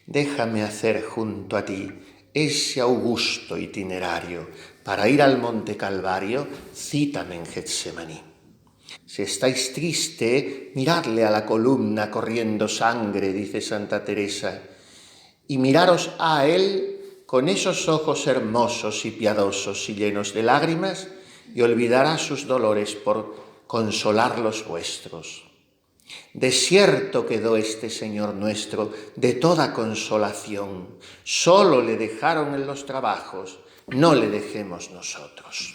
déjame hacer junto a ti ese augusto itinerario. Para ir al Monte Calvario, cítame en Getsemaní. Si estáis triste, miradle a la columna corriendo sangre, dice Santa Teresa, y miraros a él con esos ojos hermosos y piadosos y llenos de lágrimas, y olvidará sus dolores por consolar los vuestros. Desierto quedó este Señor nuestro de toda consolación. Solo le dejaron en los trabajos, no le dejemos nosotros.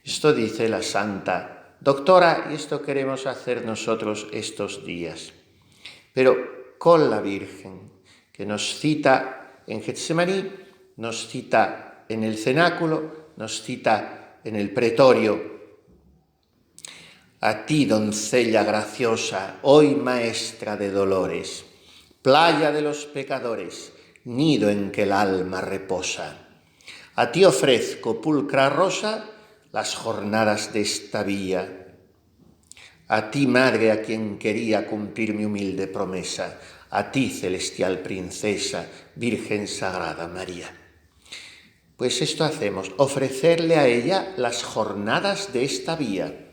Esto dice la Santa Doctora, y esto queremos hacer nosotros estos días. Pero con la Virgen, que nos cita en Getsemaní, nos cita en el cenáculo, nos cita en el pretorio. A ti, doncella graciosa, hoy maestra de dolores, playa de los pecadores, nido en que el alma reposa. A ti ofrezco, pulcra rosa, las jornadas de esta vía. A ti, madre, a quien quería cumplir mi humilde promesa. A ti, celestial princesa, Virgen Sagrada María. Pues esto hacemos, ofrecerle a ella las jornadas de esta vía.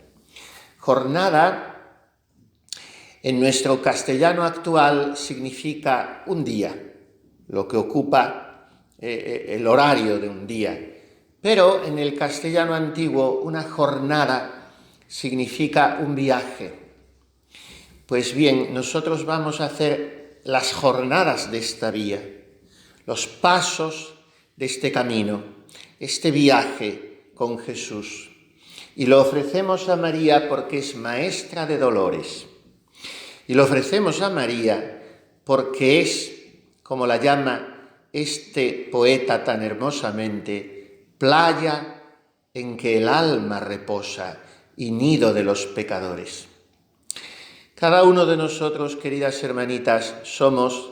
Jornada, en nuestro castellano actual, significa un día, lo que ocupa el horario de un día. Pero en el castellano antiguo, una jornada significa un viaje. Pues bien, nosotros vamos a hacer las jornadas de esta vía, los pasos de este camino, este viaje con Jesús. Y lo ofrecemos a María porque es maestra de dolores. Y lo ofrecemos a María porque es, como la llama este poeta tan hermosamente, playa en que el alma reposa y nido de los pecadores. Cada uno de nosotros, queridas hermanitas, somos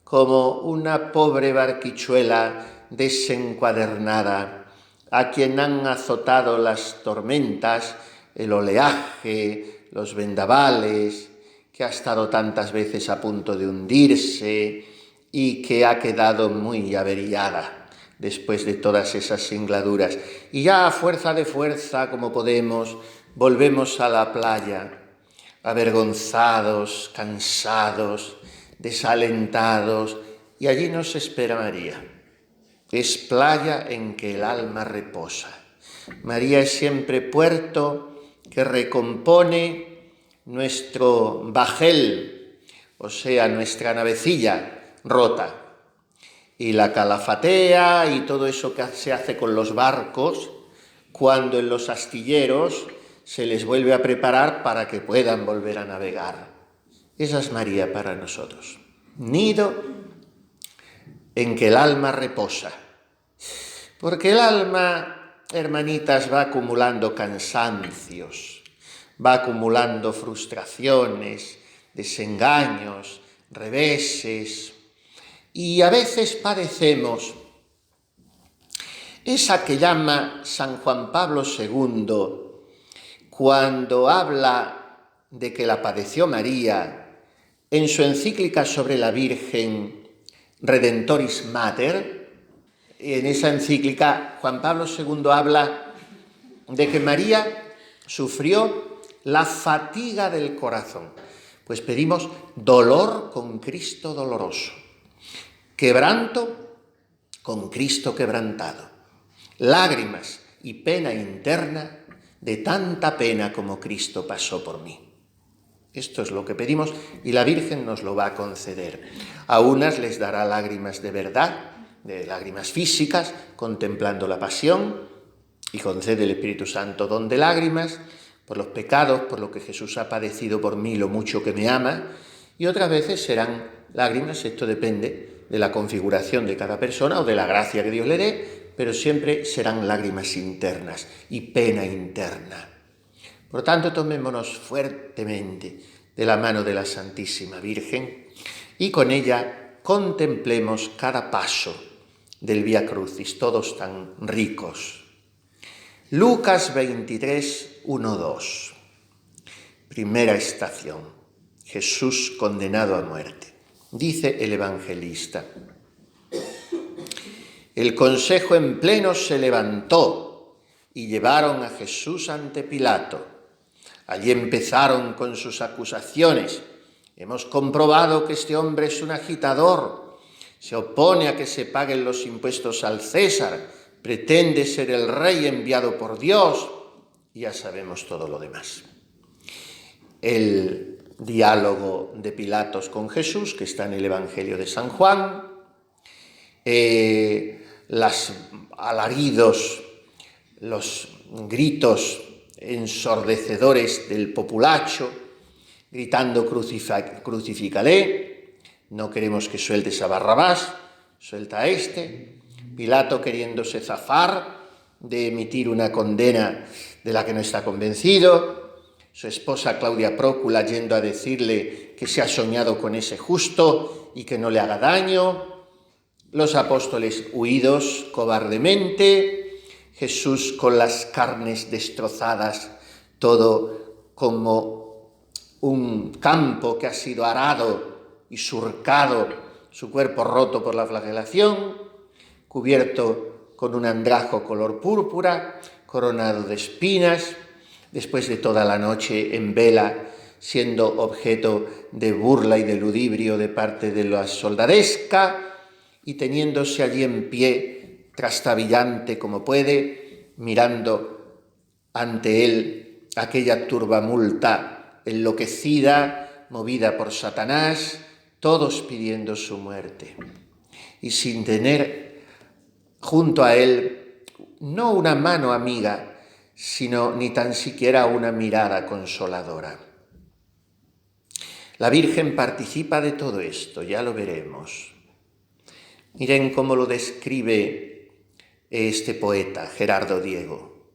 como una pobre barquichuela desencuadernada, a quien han azotado las tormentas, el oleaje, los vendavales, que ha estado tantas veces a punto de hundirse y que ha quedado muy averiada después de todas esas singladuras. Y ya a fuerza de fuerza, como podemos, volvemos a la playa, avergonzados, cansados, desalentados, y allí nos espera María. Es playa en que el alma reposa. María es siempre puerto que recompone nuestro bajel, o sea, nuestra navecilla rota, y la calafatea y todo eso que se hace con los barcos cuando en los astilleros se les vuelve a preparar para que puedan volver a navegar. Esa es María para nosotros. Nido en que el alma reposa. Porque el alma, hermanitas, va acumulando cansancios, va acumulando frustraciones, desengaños, reveses, y a veces padecemos esa que llama San Juan Pablo II cuando habla de que la padeció María en su encíclica sobre la Virgen Redentoris Mater. En esa encíclica Juan Pablo II habla de que María sufrió la fatiga del corazón. Pues pedimos dolor con Cristo doloroso, quebranto con Cristo quebrantado, lágrimas y pena interna de tanta pena como Cristo pasó por mí. Esto es lo que pedimos y la Virgen nos lo va a conceder. A unas les dará lágrimas de verdad, de lágrimas físicas, contemplando la pasión, y concede el Espíritu Santo don de lágrimas por los pecados, por lo que Jesús ha padecido por mí, lo mucho que me ama, y otras veces serán lágrimas, esto depende de la configuración de cada persona o de la gracia que Dios le dé, pero siempre serán lágrimas internas y pena interna. Por tanto, tomémonos fuertemente de la mano de la Santísima Virgen y con ella contemplemos cada paso del Vía Crucis, todos tan ricos. Lucas 23, 1-2. Primera estación. Jesús condenado a muerte. Dice el evangelista: el consejo en pleno se levantó y llevaron a Jesús ante Pilato. Allí empezaron con sus acusaciones. Hemos comprobado que este hombre es un agitador, se opone a que se paguen los impuestos al César, pretende ser el rey enviado por Dios, y ya sabemos todo lo demás. El diálogo de Pilatos con Jesús, que está en el Evangelio de San Juan, los alaridos, los gritos ensordecedores del populacho, gritando crucifícale, no queremos que sueltes a Barrabás, suelta a este. Pilato queriéndose zafar de emitir una condena de la que no está convencido, su esposa Claudia Prócula yendo a decirle que se ha soñado con ese justo y que no le haga daño, los apóstoles huidos cobardemente, Jesús con las carnes destrozadas, todo como un campo que ha sido arado y surcado, su cuerpo roto por la flagelación, cubierto con un andrajo color púrpura, coronado de espinas, después de toda la noche en vela, siendo objeto de burla y de ludibrio de parte de la soldadesca, y teniéndose allí en pie, trastabillante como puede, mirando ante él aquella turbamulta enloquecida, movida por Satanás, todos pidiendo su muerte. Y sin tener junto a él no una mano amiga, sino ni tan siquiera una mirada consoladora. La Virgen participa de todo esto, ya lo veremos. Miren cómo lo describe este poeta, Gerardo Diego.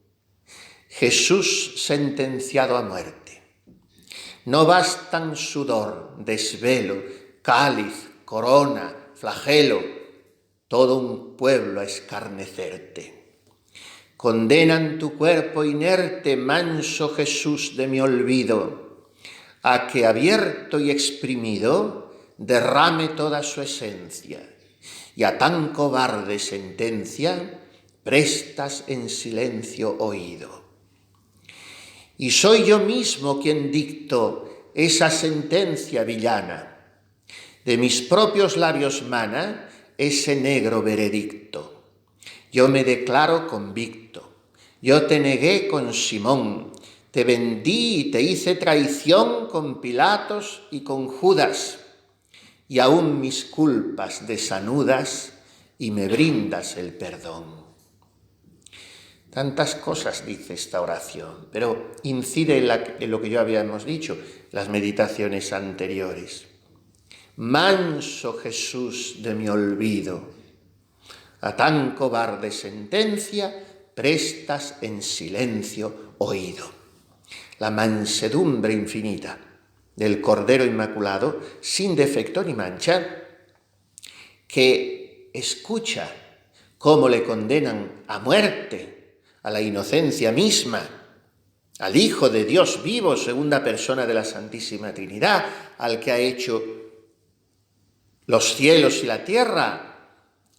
Jesús sentenciado a muerte. No bastan sudor, desvelo, cáliz, corona, flagelo, todo un pueblo a escarnecerte. Condenan tu cuerpo inerte, manso Jesús de mi olvido, a que abierto y exprimido derrame toda su esencia, y a tan cobarde sentencia prestas en silencio oído. Y soy yo mismo quien dicto esa sentencia villana, de mis propios labios mana ese negro veredicto. Yo me declaro convicto, yo te negué con Simón, te vendí y te hice traición con Pilatos y con Judas, y aún mis culpas desanudas y me brindas el perdón. Tantas cosas dice esta oración, pero incide en lo que ya habíamos dicho, las meditaciones anteriores. Manso Jesús de mi olvido, a tan cobarde sentencia prestas en silencio oído. La mansedumbre infinita del Cordero Inmaculado, sin defecto ni mancha, que escucha cómo le condenan a muerte a la inocencia misma, al Hijo de Dios vivo, segunda persona de la Santísima Trinidad, al que ha hecho los cielos y la tierra,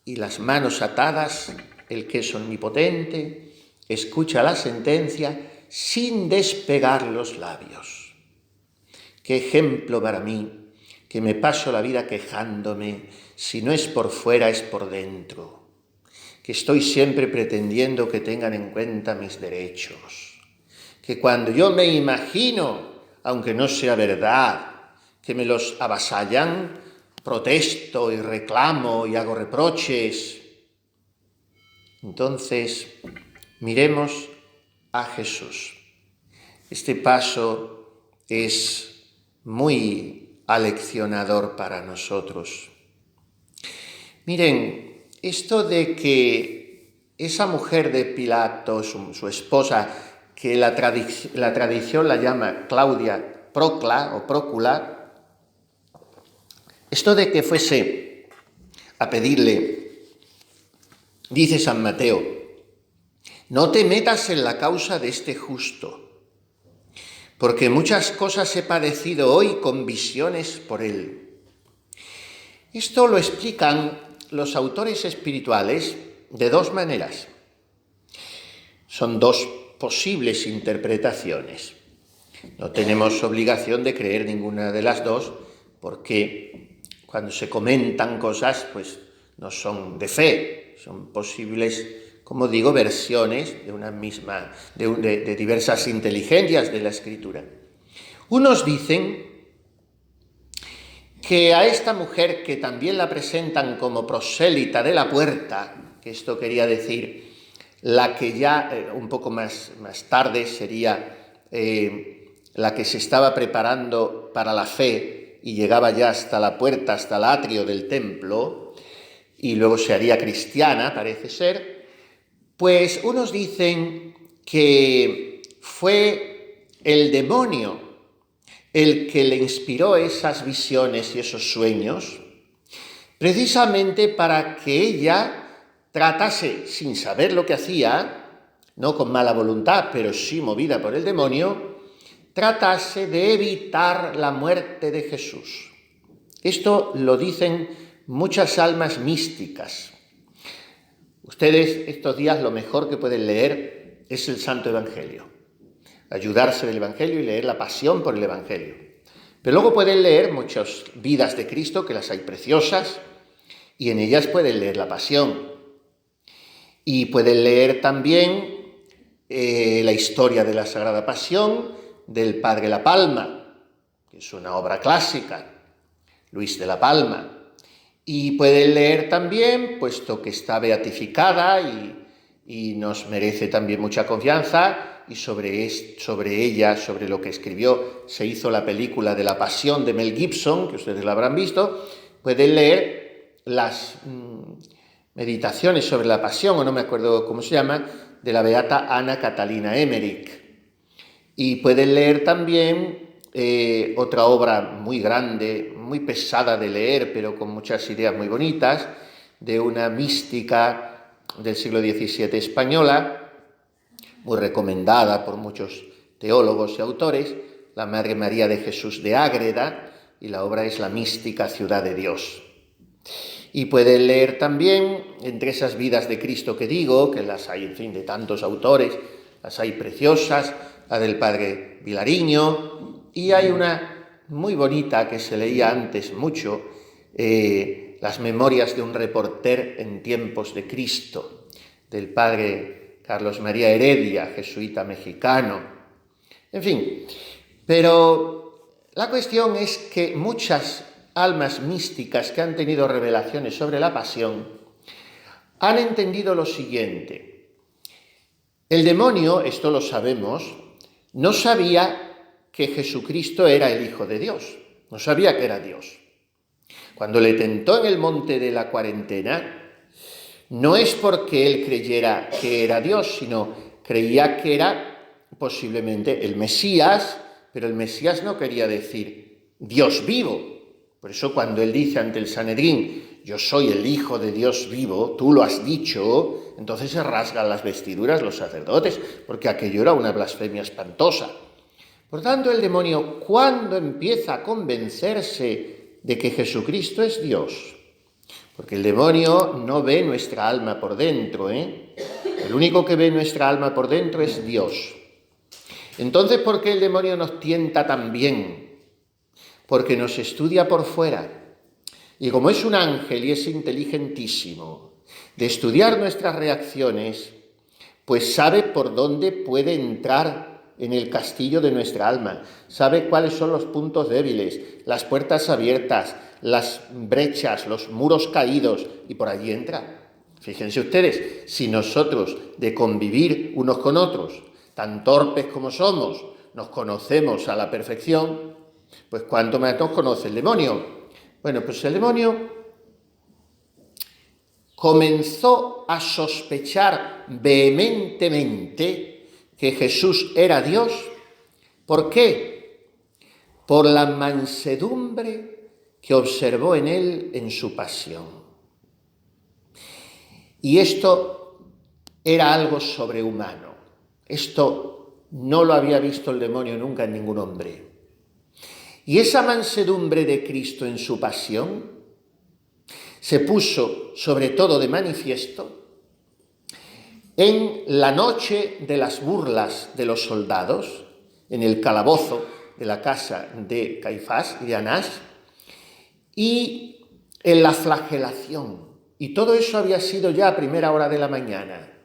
y las manos atadas, el que es omnipotente, escucha la sentencia sin despegar los labios. Qué ejemplo para mí, que me paso la vida quejándome, si no es por fuera es por dentro, que estoy siempre pretendiendo que tengan en cuenta mis derechos, que cuando yo me imagino, aunque no sea verdad, que me los avasallan, protesto y reclamo y hago reproches. Entonces, miremos a Jesús. Este paso es muy aleccionador para nosotros. Miren, esto de que esa mujer de Pilato, su esposa, que la tradición la llama Claudia Procla o Prócula, esto de que fuese a pedirle, dice San Mateo, no te metas en la causa de este justo, porque muchas cosas he padecido hoy con visiones por él. Esto lo explican los autores espirituales de dos maneras. Son dos posibles interpretaciones. No tenemos obligación de creer ninguna de las dos, porque cuando se comentan cosas, pues no son de fe, son posibles, como digo, versiones de una misma, de diversas inteligencias de la Escritura. Unos dicen que a esta mujer, que también la presentan como prosélita de la puerta, que esto quería decir la que ya un poco más tarde sería la que se estaba preparando para la fe y llegaba ya hasta la puerta, hasta el atrio del templo, y luego se haría cristiana, parece ser, pues unos dicen que fue el demonio el que le inspiró esas visiones y esos sueños, precisamente para que ella tratase, sin saber lo que hacía, no con mala voluntad, pero sí movida por el demonio, tratase de evitar la muerte de Jesús. Esto lo dicen muchas almas místicas. Ustedes estos días lo mejor que pueden leer es el Santo Evangelio. Ayudarse del Evangelio y leer la pasión por el Evangelio. Pero luego pueden leer muchas vidas de Cristo, que las hay preciosas, y en ellas pueden leer la pasión. Y pueden leer también la historia de la Sagrada Pasión del Padre La Palma, que es una obra clásica, Luis de la Palma. Y pueden leer también, puesto que está beatificada y nos merece también mucha confianza, y sobre ella, sobre lo que escribió, se hizo la película de la Pasión de Mel Gibson, que ustedes la habrán visto. Pueden leer las meditaciones sobre la Pasión, o no me acuerdo cómo se llama, de la beata Ana Catalina Emmerich. Y pueden leer también otra obra muy grande, muy pesada de leer, pero con muchas ideas muy bonitas, de una mística del siglo XVII española, muy recomendada por muchos teólogos y autores, la Madre María de Jesús de Ágreda, y la obra es La mística ciudad de Dios. Y pueden leer también, entre esas vidas de Cristo que digo, que las hay, en fin, de tantos autores, las hay preciosas, la del Padre Vilariño, y hay una muy bonita que se leía antes mucho, las memorias de un reporter en tiempos de Cristo, del Padre Carlos María Heredia, jesuita mexicano. En fin, pero la cuestión es que muchas almas místicas que han tenido revelaciones sobre la pasión han entendido lo siguiente. El demonio, esto lo sabemos, no sabía que Jesucristo era el Hijo de Dios, no sabía que era Dios. Cuando le tentó en el monte de la cuarentena, no es porque él creyera que era Dios, sino creía que era posiblemente el Mesías, pero el Mesías no quería decir Dios vivo. Por eso cuando él dice ante el Sanedrín, yo soy el Hijo de Dios vivo, tú lo has dicho, entonces se rasgan las vestiduras los sacerdotes, porque aquello era una blasfemia espantosa. Por tanto, el demonio, cuando empieza a convencerse de que Jesucristo es Dios, porque el demonio no ve nuestra alma por dentro, El único que ve nuestra alma por dentro es Dios. Entonces, ¿por qué el demonio nos tienta tan bien? Porque nos estudia por fuera. Y como es un ángel y es inteligentísimo, de estudiar nuestras reacciones, pues sabe por dónde puede entrar en el castillo de nuestra alma, sabe cuáles son los puntos débiles, las puertas abiertas, las brechas, los muros caídos, y por allí entra. Fíjense ustedes, si nosotros, de convivir unos con otros, tan torpes como somos, nos conocemos a la perfección, pues ¿cuánto más nos conoce el demonio? Bueno, pues el demonio comenzó a sospechar vehementemente que Jesús era Dios. ¿Por qué? Por la mansedumbre que observó en él en su pasión. Y esto era algo sobrehumano. Esto no lo había visto el demonio nunca en ningún hombre. Y esa mansedumbre de Cristo en su pasión se puso sobre todo de manifiesto en la noche de las burlas de los soldados, en el calabozo de la casa de Caifás y de Anás, y en la flagelación. Y todo eso había sido ya a primera hora de la mañana.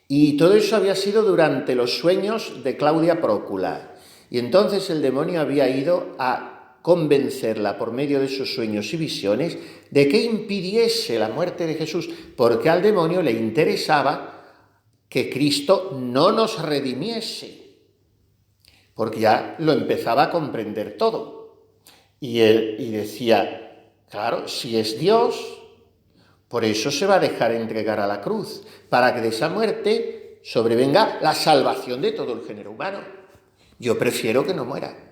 Y todo eso había sido durante los sueños de Claudia Prócula. Y entonces el demonio había ido a convencerla por medio de sus sueños y visiones de que impidiese la muerte de Jesús, porque al demonio le interesaba que Cristo no nos redimiese, porque ya lo empezaba a comprender todo. Y decía, claro, si es Dios, por eso se va a dejar entregar a la cruz, para que de esa muerte sobrevenga la salvación de todo el género humano. Yo prefiero que no muera.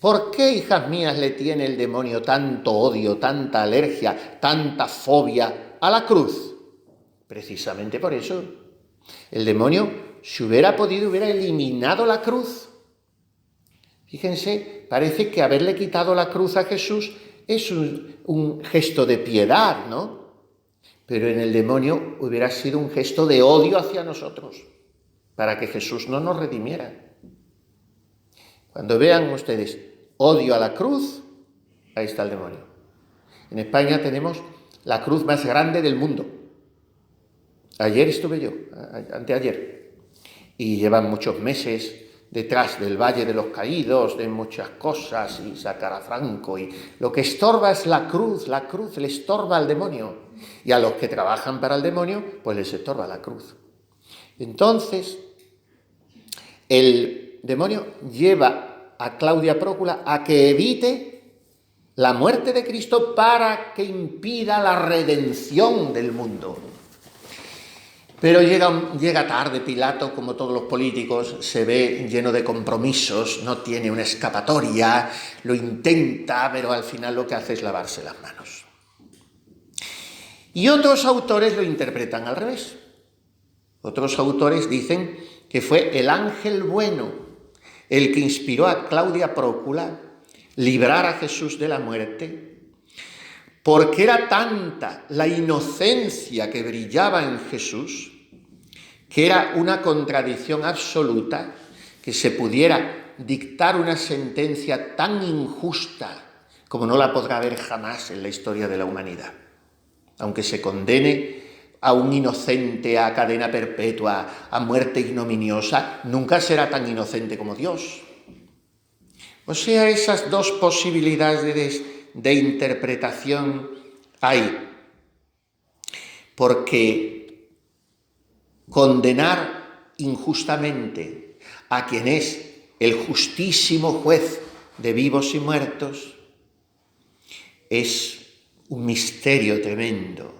¿Por qué, hijas mías, le tiene el demonio tanto odio, tanta alergia, tanta fobia a la cruz? Precisamente por eso. El demonio, si hubiera podido, hubiera eliminado la cruz. Fíjense, parece que haberle quitado la cruz a Jesús es un gesto de piedad, ¿no? Pero en el demonio hubiera sido un gesto de odio hacia nosotros, para que Jesús no nos redimiera. Cuando vean ustedes odio a la cruz, ahí está el demonio. En España tenemos la cruz más grande del mundo. Ayer estuve yo, anteayer, y llevan muchos meses detrás del Valle de los Caídos, de muchas cosas, y sacar a Franco, y lo que estorba es la cruz le estorba al demonio, y a los que trabajan para el demonio, pues les estorba la cruz. Entonces, el demonio lleva a Claudia Prócula a que evite la muerte de Cristo para que impida la redención del mundo. Pero llega tarde Pilato, como todos los políticos, se ve lleno de compromisos, no tiene una escapatoria, lo intenta, pero al final lo que hace es lavarse las manos. Y otros autores lo interpretan al revés. Otros autores dicen que fue el ángel bueno el que inspiró a Claudia Prócula librar a Jesús de la muerte, porque era tanta la inocencia que brillaba en Jesús, que era una contradicción absoluta que se pudiera dictar una sentencia tan injusta como no la podrá haber jamás en la historia de la humanidad. Aunque se condene a un inocente a cadena perpetua, a muerte ignominiosa, nunca será tan inocente como Dios. O sea, esas dos posibilidades de interpretación hay, porque condenar injustamente a quien es el justísimo juez de vivos y muertos es un misterio tremendo.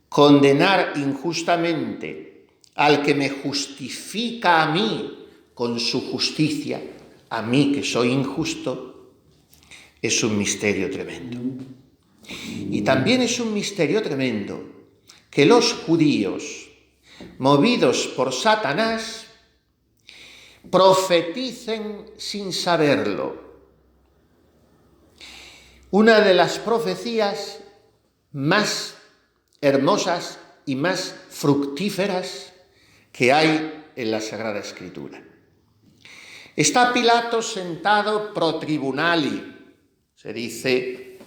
Condenar injustamente al que me justifica a mí con su justicia, a mí que soy injusto, es un misterio tremendo. Y también es un misterio tremendo que los judíos, movidos por Satanás, profeticen sin saberlo. Una de las profecías más hermosas y más fructíferas que hay en la Sagrada Escritura. Está Pilato sentado pro tribunali, se dice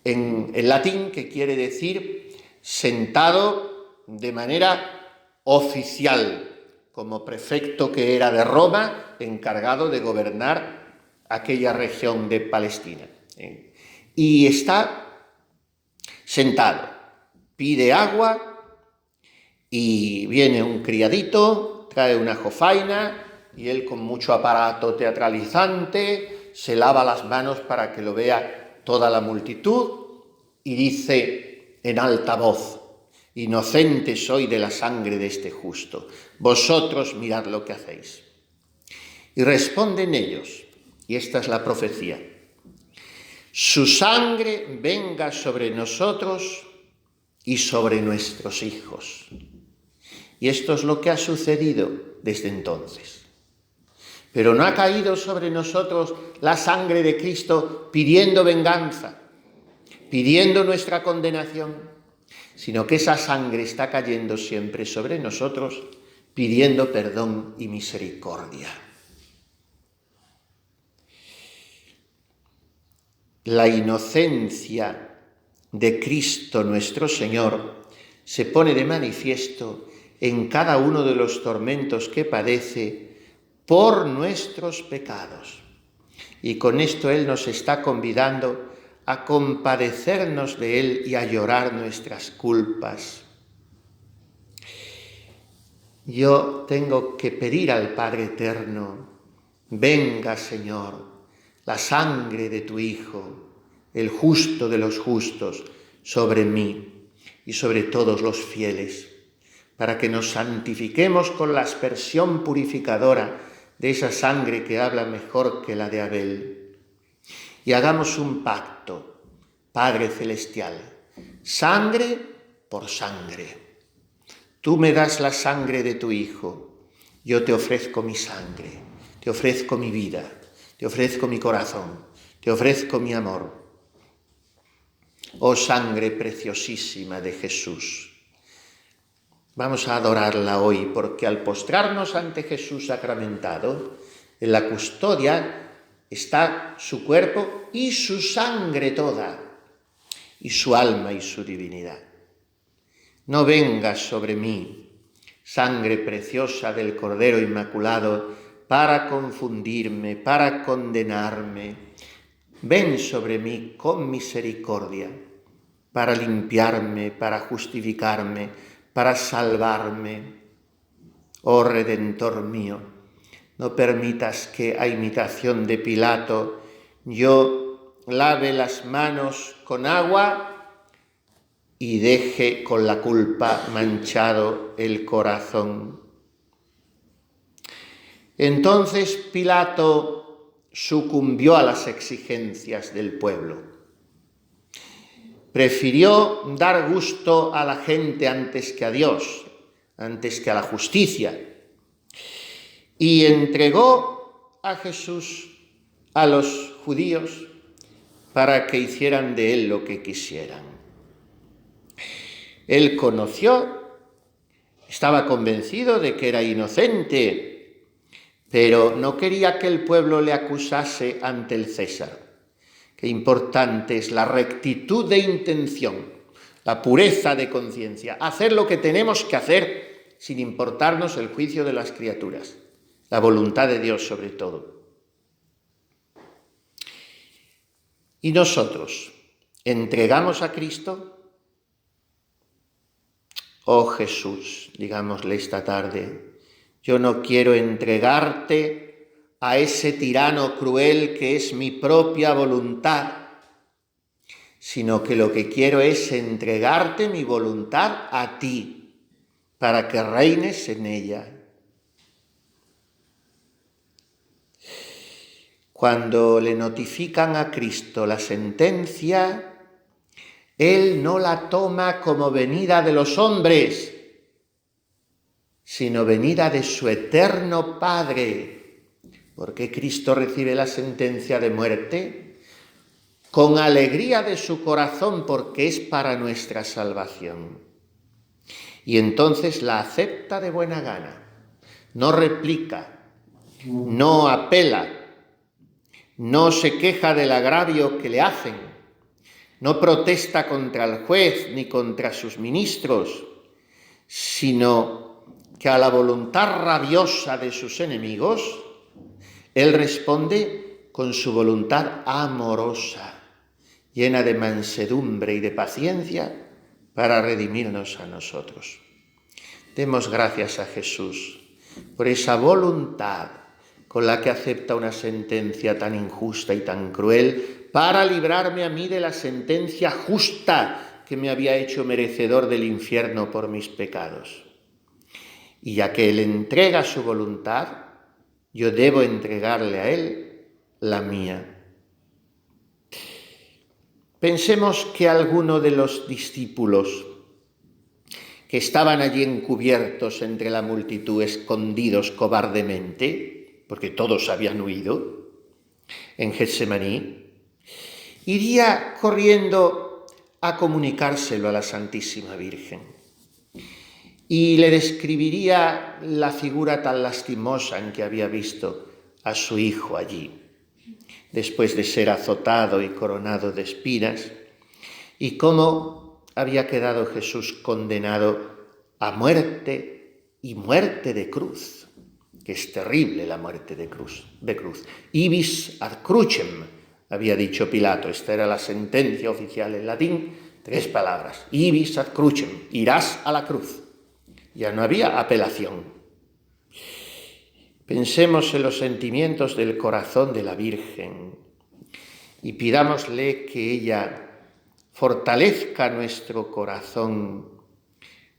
en latín, que quiere decir sentado de manera oficial, como prefecto que era de Roma, encargado de gobernar aquella región de Palestina. Y está sentado, pide agua y viene un criadito, trae una jofaina y él con mucho aparato teatralizante se lava las manos para que lo vea toda la multitud y dice en alta voz: inocente soy de la sangre de este justo, vosotros mirad lo que hacéis. Y responden ellos, y esta es la profecía: su sangre venga sobre nosotros y sobre nuestros hijos. Y esto es lo que ha sucedido desde entonces. Pero no ha caído sobre nosotros la sangre de Cristo pidiendo venganza, pidiendo nuestra condenación, sino que esa sangre está cayendo siempre sobre nosotros, pidiendo perdón y misericordia. La inocencia de Cristo nuestro Señor se pone de manifiesto en cada uno de los tormentos que padece por nuestros pecados. Y con esto Él nos está convidando a compadecernos de Él y a llorar nuestras culpas. Yo tengo que pedir al Padre Eterno: venga, Señor, la sangre de tu Hijo, el justo de los justos, sobre mí y sobre todos los fieles, para que nos santifiquemos con la aspersión purificadora de esa sangre que habla mejor que la de Abel. Y hagamos un pacto, Padre Celestial, sangre por sangre. Tú me das la sangre de tu Hijo, yo te ofrezco mi sangre, te ofrezco mi vida, te ofrezco mi corazón, te ofrezco mi amor. Oh sangre preciosísima de Jesús. Vamos a adorarla hoy, porque al postrarnos ante Jesús sacramentado, en la custodia está su cuerpo y su sangre toda, y su alma y su divinidad. No vengas sobre mí, sangre preciosa del Cordero Inmaculado, para confundirme, para condenarme. Ven sobre mí con misericordia, para limpiarme, para justificarme, para salvarme. Oh Redentor mío, no permitas que, a imitación de Pilato, yo lave las manos con agua y deje con la culpa manchado el corazón. Entonces Pilato sucumbió a las exigencias del pueblo. Prefirió dar gusto a la gente antes que a Dios, antes que a la justicia, y entregó a Jesús a los judíos para que hicieran de él lo que quisieran. Él conoció, estaba convencido de que era inocente, pero no quería que el pueblo le acusase ante el César. Qué importante es la rectitud de intención, la pureza de conciencia, hacer lo que tenemos que hacer sin importarnos el juicio de las criaturas, la voluntad de Dios sobre todo. ¿Y nosotros entregamos a Cristo? Oh Jesús, digámosle esta tarde, yo no quiero entregarte a ese tirano cruel que es mi propia voluntad, sino que lo que quiero es entregarte mi voluntad a ti, para que reines en ella. Cuando le notifican a Cristo la sentencia, Él no la toma como venida de los hombres, sino venida de su eterno Padre, porque Cristo recibe la sentencia de muerte con alegría de su corazón, porque es para nuestra salvación. Y entonces la acepta de buena gana, no replica, no apela, no se queja del agravio que le hacen, no protesta contra el juez ni contra sus ministros, sino que a la voluntad rabiosa de sus enemigos, Él responde con su voluntad amorosa, llena de mansedumbre y de paciencia, para redimirnos a nosotros. Demos gracias a Jesús por esa voluntad con la que acepta una sentencia tan injusta y tan cruel, para librarme a mí de la sentencia justa que me había hecho merecedor del infierno por mis pecados. Y ya que Él entrega su voluntad, yo debo entregarle a Él la mía. Pensemos que alguno de los discípulos que estaban allí encubiertos entre la multitud, escondidos cobardemente, porque todos habían huido, en Getsemaní, iría corriendo a comunicárselo a la Santísima Virgen. Y le describiría la figura tan lastimosa en que había visto a su hijo allí, después de ser azotado y coronado de espinas, y cómo había quedado Jesús condenado a muerte y muerte de cruz, que es terrible la muerte de cruz. Ibis ad crucem, había dicho Pilato. Esta era la sentencia oficial en latín, 3 palabras. Ibis ad crucem, irás a la cruz. Ya no había apelación. Pensemos en los sentimientos del corazón de la Virgen y pidámosle que ella fortalezca nuestro corazón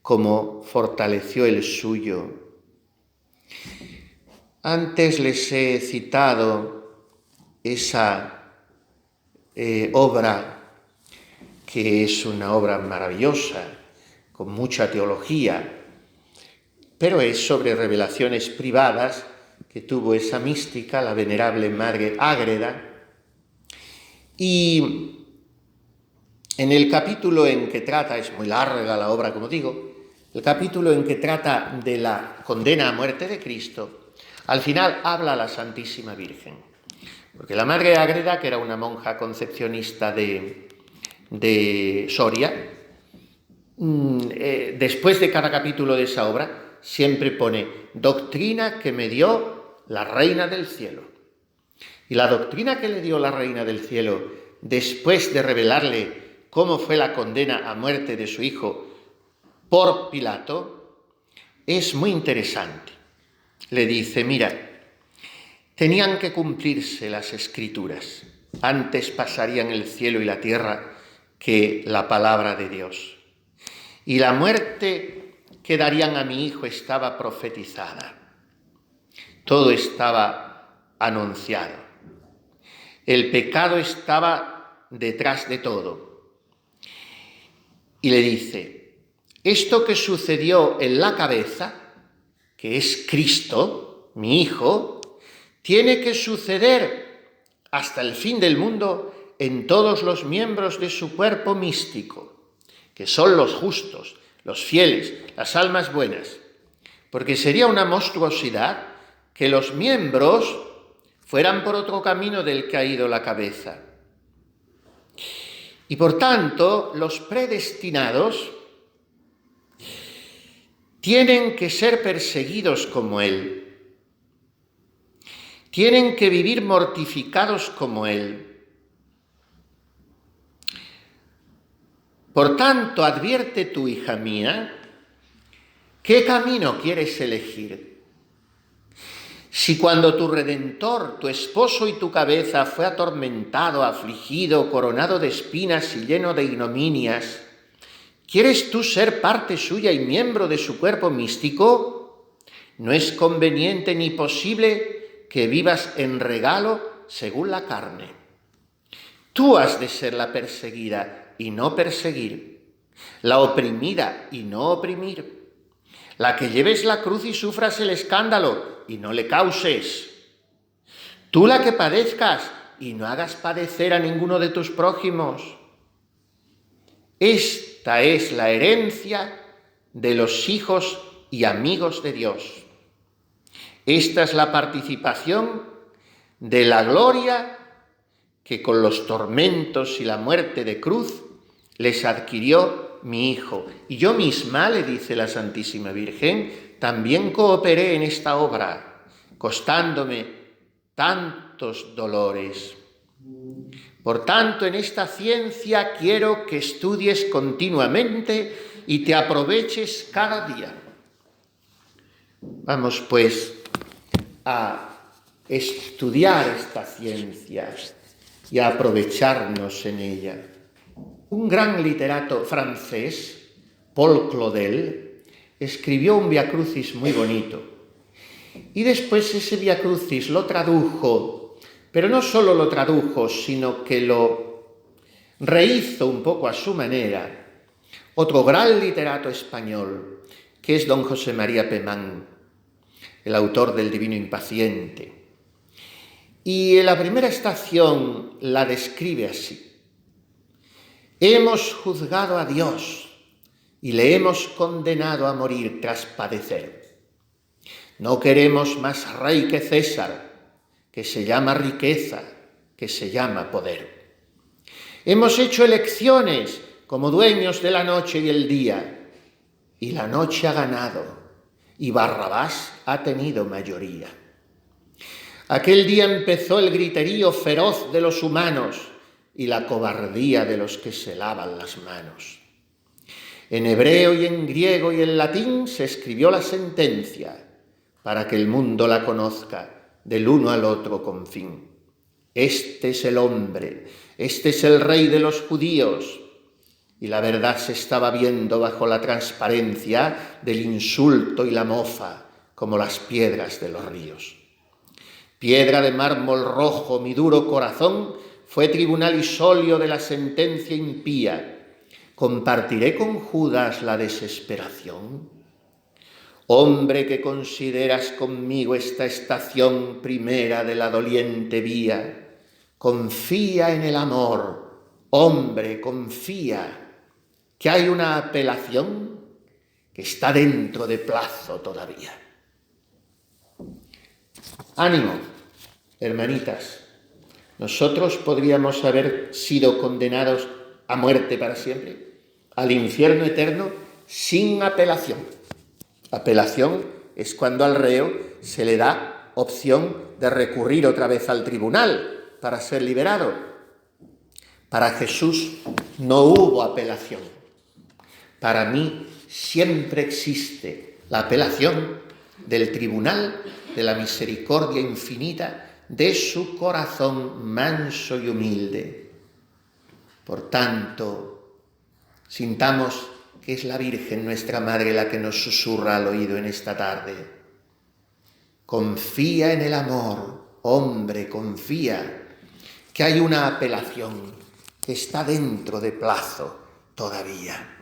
como fortaleció el suyo. Antes les he citado esa obra, que es una obra maravillosa, con mucha teología, pero es sobre revelaciones privadas que tuvo esa mística, la venerable Madre Ágreda. Y en el capítulo en que trata, es muy larga la obra, como digo, el capítulo en que trata de la condena a muerte de Cristo, al final habla a la Santísima Virgen. Porque la Madre Ágreda, que era una monja concepcionista de Soria, después de cada capítulo de esa obra, siempre pone doctrina que me dio la Reina del Cielo. Y la doctrina que le dio la Reina del Cielo, después de revelarle cómo fue la condena a muerte de su hijo por Pilato, es muy interesante. Le dice, mira, tenían que cumplirse las Escrituras. Antes pasarían el cielo y la tierra que la palabra de Dios. Y la muerte que darían a mi hijo estaba profetizada. Todo estaba anunciado. El pecado estaba detrás de todo. Y le dice, esto que sucedió en la cabeza, que es Cristo, mi hijo, tiene que suceder hasta el fin del mundo en todos los miembros de su cuerpo místico, que son los justos, los fieles, las almas buenas, porque sería una monstruosidad que los miembros fueran por otro camino del que ha ido la cabeza. Y por tanto, los predestinados tienen que ser perseguidos como Él, tienen que vivir mortificados como Él. Por tanto, advierte tú, hija mía, ¿qué camino quieres elegir? Si cuando tu Redentor, tu esposo y tu cabeza fue atormentado, afligido, coronado de espinas y lleno de ignominias, ¿quieres tú ser parte suya y miembro de su cuerpo místico? No es conveniente ni posible que vivas en regalo según la carne. Tú has de ser la perseguida y no perseguir, la oprimida y no oprimir, la que lleves la cruz y sufras el escándalo y no le causes. Tú la que padezcas y no hagas padecer a ninguno de tus prójimos. Esta es la herencia de los hijos y amigos de Dios. Esta es la participación de la gloria que con los tormentos y la muerte de cruz les adquirió mi hijo. Y yo misma, le dice la Santísima Virgen, también cooperé en esta obra, costándome tantos dolores. Por tanto, en esta ciencia quiero que estudies continuamente y te aproveches cada día. Vamos, pues, a estudiar esta ciencia y a aprovecharnos en ella. Un gran literato francés, Paul Claudel, escribió un Via Crucis muy bonito. Y después ese Via Crucis lo tradujo, pero no solo lo tradujo, sino que lo rehizo un poco a su manera. Otro gran literato español, que es don José María Pemán, el autor del Divino Impaciente. Y en la primera estación la describe así. Hemos juzgado a Dios y le hemos condenado a morir tras padecer. No queremos más rey que César, que se llama riqueza, que se llama poder. Hemos hecho elecciones como dueños de la noche y el día, y la noche ha ganado, y Barrabás ha tenido mayoría. Aquel día empezó el griterío feroz de los humanos y la cobardía de los que se lavan las manos. En hebreo y en griego y en latín se escribió la sentencia para que el mundo la conozca del uno al otro con fin. Este es el hombre, este es el rey de los judíos. Y la verdad se estaba viendo bajo la transparencia del insulto y la mofa, como las piedras de los ríos. Piedra de mármol rojo, mi duro corazón, fue tribunal y solio de la sentencia impía. ¿Compartiré con Judas la desesperación? Hombre que consideras conmigo esta estación primera de la doliente vía, confía en el amor, hombre, confía, que hay una apelación que está dentro de plazo todavía. Ánimo, hermanitas. Nosotros podríamos haber sido condenados a muerte para siempre, al infierno eterno, sin apelación. Apelación es cuando al reo se le da opción de recurrir otra vez al tribunal para ser liberado. Para Jesús no hubo apelación. Para mí siempre existe la apelación del tribunal de la misericordia infinita de su corazón manso y humilde. Por tanto, sintamos que es la Virgen, nuestra Madre, la que nos susurra al oído en esta tarde. Confía en el amor, hombre, confía, que hay una apelación que está dentro de plazo todavía.